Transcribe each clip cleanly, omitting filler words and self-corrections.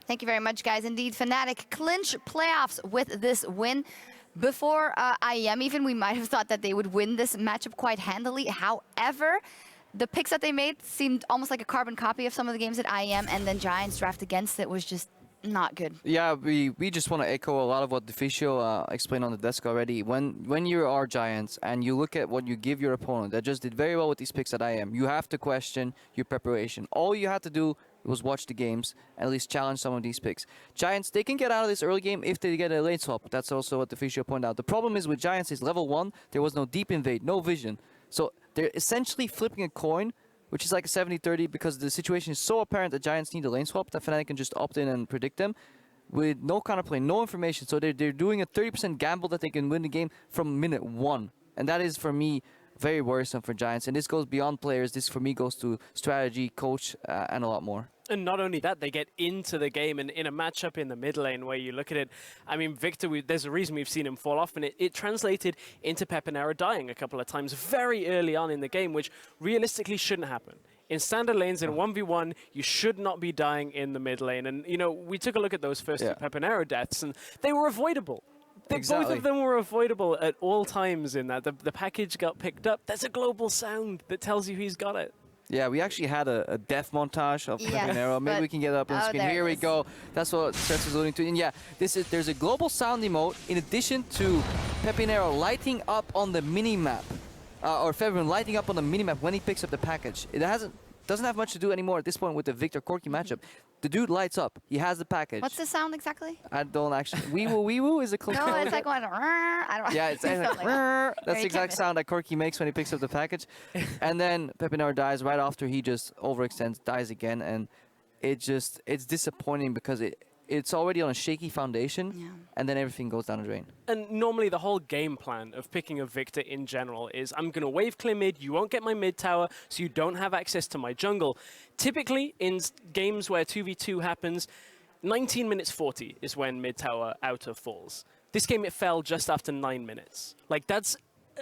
Thank you very much, guys. Indeed, Fnatic clinch playoffs with this win. Before IEM, even we might have thought that they would win this matchup quite handily. However, the picks that they made seemed almost like a carbon copy of some of the games at IEM, and then Giants' draft against it was just not good. Yeah, we just want to echo a lot of what Deficio explained on the desk already. When you are Giants and you look at what you give your opponent that just did very well with these picks at IEM, you have to question your preparation. All you had to do was watch the games and at least challenge some of these picks. Giants, they can get out of this early game if they get a lane swap. That's also what Deficio pointed out. The problem is with Giants is level 1, there was no deep invade, no vision. So they're essentially flipping a coin, which is like a 70-30 because the situation is so apparent that Giants need a lane swap that Fnatic can just opt in and predict them with no counterplay, no information. So they're doing a 30% gamble that they can win the game from minute 1. And that is, for me, very worrisome for Giants. And this goes beyond players. This, for me, goes to strategy, coach, and a lot more. And not only that, they get into the game, and in a matchup in the mid lane where you look at it, I mean, Victor, there's a reason we've seen him fall off, and it translated into Pepinero dying a couple of times very early on in the game, which realistically shouldn't happen. In standard lanes, in 1v1, you should not be dying in the mid lane. And, you know, we took a look at those first two Pepinero deaths, and they were avoidable. Exactly. Both of them were avoidable at all times in that. The package got picked up. There's a global sound that tells you he's got it. Yeah, we actually had a death montage of Pepinero. Maybe we can get it up on screen. Here we go. That's what Stress was alluding to. And yeah, there's a global sound emote in addition to Pepinero lighting up on the mini-map. Or February lighting up on the mini-map when he picks up the package. It doesn't have much to do anymore at this point with the Victor Corki matchup. The dude lights up. He has the package. What's the sound exactly? I don't actually. Wee woo is a close. No, it's like one. I don't. Yeah, it's like, that's the exact sound that Corki makes when he picks up the package. And then Pepinero dies right after he just overextends, dies again, and it's disappointing because it's already on a shaky foundation, and then everything goes down the drain. And normally the whole game plan of picking a Victor in general is I'm going to wave clear mid, you won't get my mid tower, so you don't have access to my jungle. Typically, in games where 2v2 happens, 19 minutes 40 is when mid tower outer falls. This game, it fell just after 9 minutes. Like, that's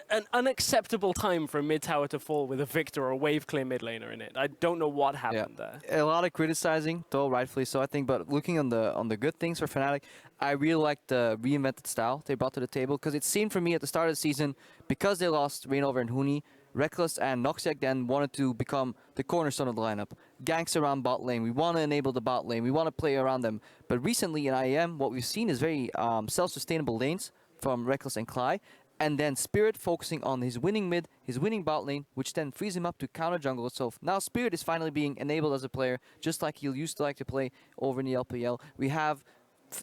an unacceptable time for a mid tower to fall with a Victor or a wave clear mid laner in it. I don't know what happened there. A lot of criticizing, though rightfully so, I think. But looking on the good things for Fnatic, I really like the reinvented style they brought to the table, because it seemed for me at the start of the season, because they lost Reignover and Huni, Reckless and Noxiac then wanted to become the cornerstone of the lineup. Ganks around bot lane. We want to enable the bot lane. We want to play around them. But recently in IEM, what we've seen is very self-sustainable lanes from Reckless and Cly. And then Spirit focusing on his winning mid, his winning bot lane, which then frees him up to counter jungle itself. Now Spirit is finally being enabled as a player, just like he used to like to play over in the LPL. We have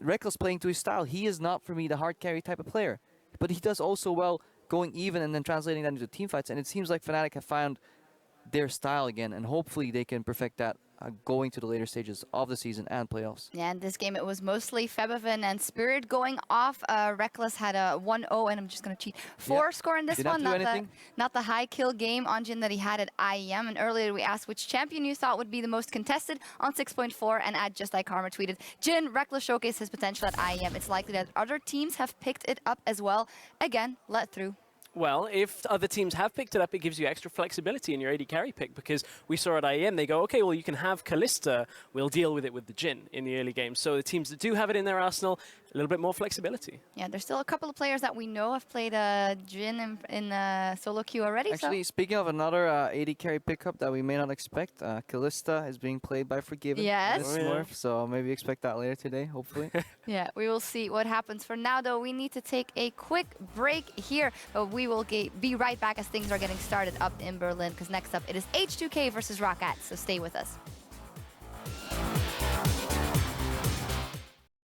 Reckless playing to his style. He is not, for me, the hard carry type of player. But he does also well going even and then translating that into team fights. And it seems like Fnatic have found their style again, and hopefully they can perfect that going to the later stages of the season and playoffs. Yeah, in this game it was mostly Febiven and Spirit going off. Reckless had a 1-0, and I'm just going to cheat. 4 score in this one, not the high kill game on Jhin that he had at IEM. And earlier we asked which champion you thought would be the most contested on 6.4, and at Just Like Karma tweeted, Jhin, Reckless showcased his potential at IEM. It's likely that other teams have picked it up as well. Again, let through. Well, if other teams have picked it up, it gives you extra flexibility in your AD carry pick, because we saw at IEM, they go, okay, well, you can have Kalista, we'll deal with it with the Jhin in the early game. So the teams that do have it in their arsenal, a little bit more flexibility. Yeah, there's still a couple of players that we know have played Jhin in solo queue already. Actually, speaking of another AD carry pickup that we may not expect, Kalista is being played by Forgiven. Yes. Smurf, so maybe expect that later today, hopefully. Yeah, we will see what happens. For now, though, we need to take a quick break here, but we will be right back as things are getting started up in Berlin, because next up it is H2K versus Roccat, so stay with us.